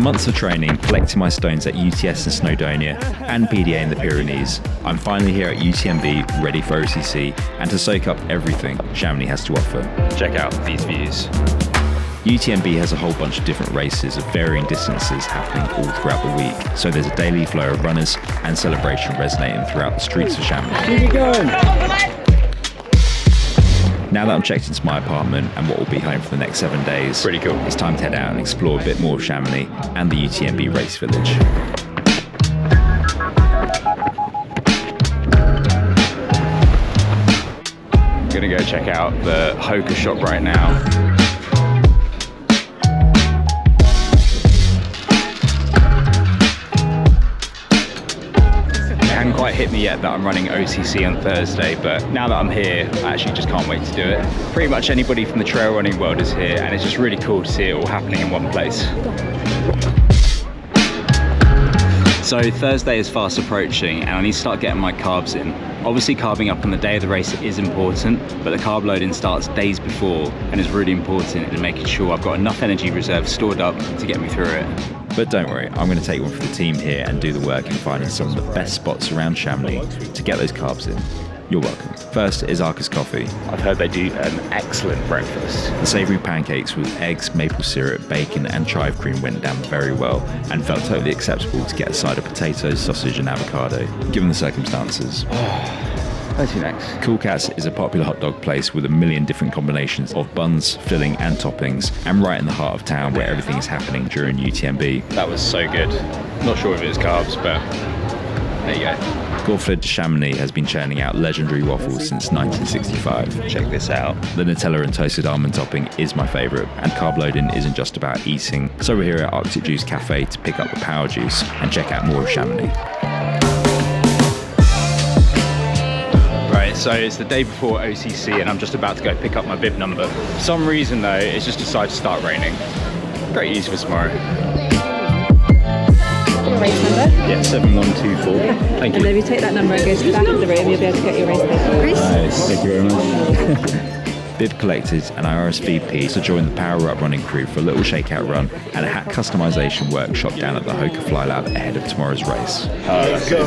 months of training, collecting my stones at UTS in Snowdonia and PDA in the Pyrenees, I'm finally here at UTMB, ready for OCC and to soak up everything Chamonix has to offer. Check out these views. UTMB has a whole bunch of different races of varying distances happening all throughout the week, so there's a daily flow of runners and celebration resonating throughout the streets of Chamonix. Keep it going! Now that I'm checked into my apartment and what will be home for the next 7 days, pretty cool. It's time to head out and explore a bit more of Chamonix and the UTMB race village. I'm gonna go check out the HOKA shop right now. Quite hit me yet that I'm running OCC on Thursday, but now that I'm here, I actually just can't wait to do it. Pretty much anybody from the trail running world is here, and it's just really cool to see it all happening in one place. So Thursday is fast approaching and I need to start getting my carbs in. Obviously carbing up on the day of the race is important, but the carb loading starts days before and is really important in making sure I've got enough energy reserve stored up to get me through it. But don't worry, I'm going to take one for the team here and do the work in finding some of the best spots around Chamonix to get those carbs in. You're welcome. First is Arca's Coffee. I've heard they do an excellent breakfast. The savoury pancakes with eggs, maple syrup, bacon and chive cream went down very well and felt totally acceptable to get a side of potatoes, sausage and avocado, given the circumstances. Where's your next? Cool Cats is a popular hot dog place with a million different combinations of buns, filling and toppings, and right in the heart of town where everything is happening during UTMB. That was so good. Not sure if it was carbs, but there you go. Gorfled de Chamonix has been churning out legendary waffles since 1965. Check this out. The Nutella and toasted almond topping is my favourite, and carb loading isn't just about eating. So we're here at Arctic Juice Cafe to pick up the power juice and check out more of Chamonix. Right, so it's the day before OCC and I'm just about to go pick up my bib number. For some reason though, it's just decided to start raining. Great news for tomorrow. Your race number? Yeah, 7124. Thank you. And then if you take that number and go to the back of the room, you'll be able to get your race paper. Nice. Thank you very much. Bib collected and I RSVP to join the Power Up running crew for a little shakeout run and a hat customization workshop down at the HOKA Fly Lab ahead of tomorrow's race. Let's go.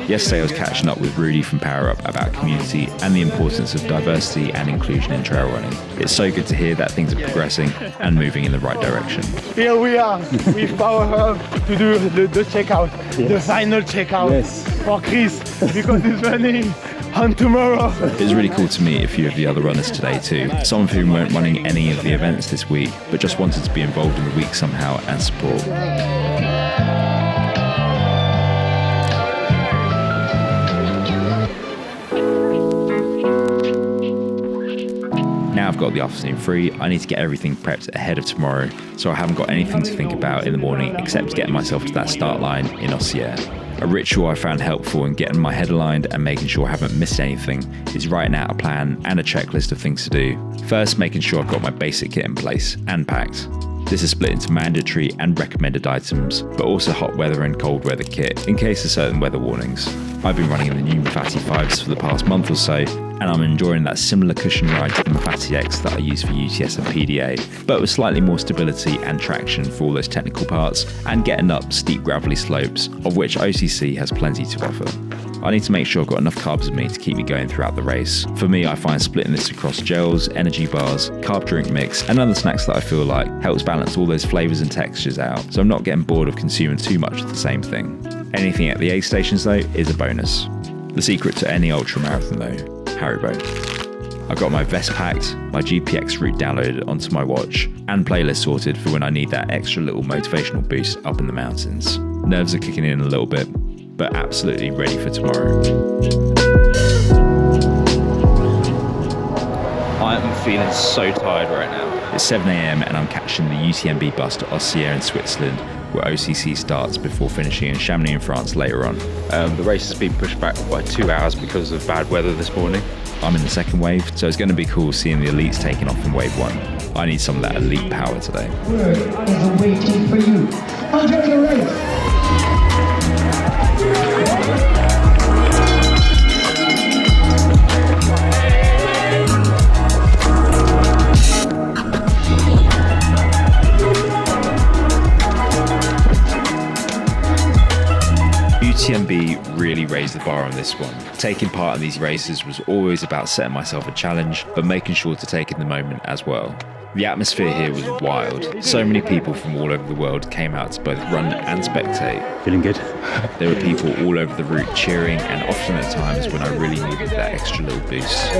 Yesterday I was catching up with Rudy from Power Up about community and the importance of diversity and inclusion in trail running. It's so good to hear that things are progressing and moving in the right direction. Here we are with Power Up to do the checkout, the final checkout for Chris because he's running on tomorrow. It was really cool to meet a few of the other runners today too, some of whom weren't running any of the events this week but just wanted to be involved in the week somehow and support. Now I've got the afternoon free, I need to get everything prepped ahead of tomorrow, so I haven't got anything to think about in the morning except getting myself to that start line in Ossier. A ritual I found helpful in getting my head aligned and making sure I haven't missed anything is writing out a plan and a checklist of things to do. First, making sure I've got my basic kit in place and packed. This is split into mandatory and recommended items, but also hot weather and cold weather kit in case of certain weather warnings. I've been running in the new Mafati 5s for the past month or so, and I'm enjoying that similar cushion ride to the Mafati X that I use for UTS and PDA, but with slightly more stability and traction for all those technical parts, and getting up steep gravelly slopes, of which OCC has plenty to offer. I need to make sure I've got enough carbs in me to keep me going throughout the race. For me, I find splitting this across gels, energy bars, carb drink mix, and other snacks that I feel like helps balance all those flavours and textures out, so I'm not getting bored of consuming too much of the same thing. Anything at the aid stations though is a bonus. The secret to any ultra marathon though, Haribo. I've got my vest packed, my GPX route downloaded onto my watch, and playlist sorted for when I need that extra little motivational boost up in the mountains. Nerves are kicking in a little bit, but absolutely ready for tomorrow. I am feeling so tired right now. It's 7 AM and I'm catching the UTMB bus to Ossier in Switzerland, where OCC starts before finishing in Chamonix in France later on. The race has been pushed back by 2 hours because of bad weather this morning. I'm in the second wave, so it's going to be cool seeing the elites taking off in wave 1. I need some of that elite power today. Word is waiting for you. Enjoy the race. UTMB really raised the bar on this one. Taking part in these races was always about setting myself a challenge, but making sure to take in the moment as well. The atmosphere here was wild. So many people from all over the world came out to both run and spectate. Feeling good? There were people all over the route cheering, and often at times when I really needed that extra little boost.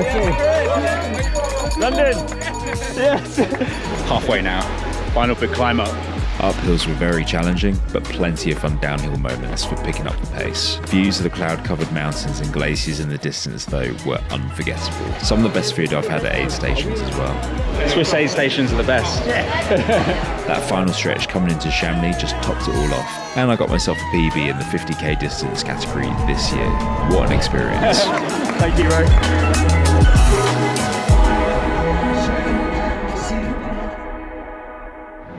London! Yes! Halfway now. Final big climb up. Uphills were very challenging, but plenty of fun downhill moments for picking up the pace. Views of the cloud-covered mountains and glaciers in the distance, though, were unforgettable. Some of the best food I've had at aid stations as well. Swiss aid stations are the best. That final stretch coming into Chamonix just topped it all off. And I got myself a PB in the 50k distance category this year. What an experience. Thank you, Ray.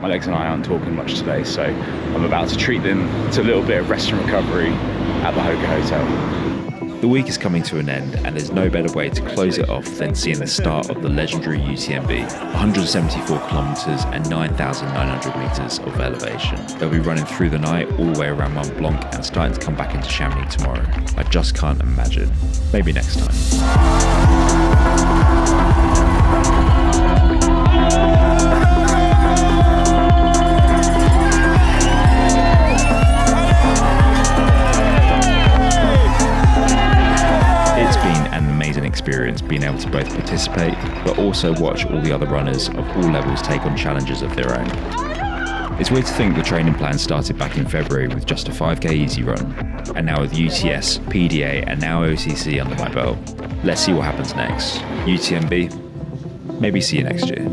My legs and I aren't talking much today, so I'm about to treat them to a little bit of rest and recovery at the HOKA Hotel. The week is coming to an end, and there's no better way to close it off than seeing the start of the legendary UTMB. 174 kilometres and 9,900 metres of elevation. They'll be running through the night all the way around Mont Blanc and starting to come back into Chamonix tomorrow. I just can't imagine. Maybe next time. Experience being able to both participate but also watch all the other runners of all levels take on challenges of their own. It's weird to think the training plan started back in February with just a 5k easy run, and now with UTS, PDA and now OCC under my belt. Let's see what happens next. UTMB, maybe see you next year.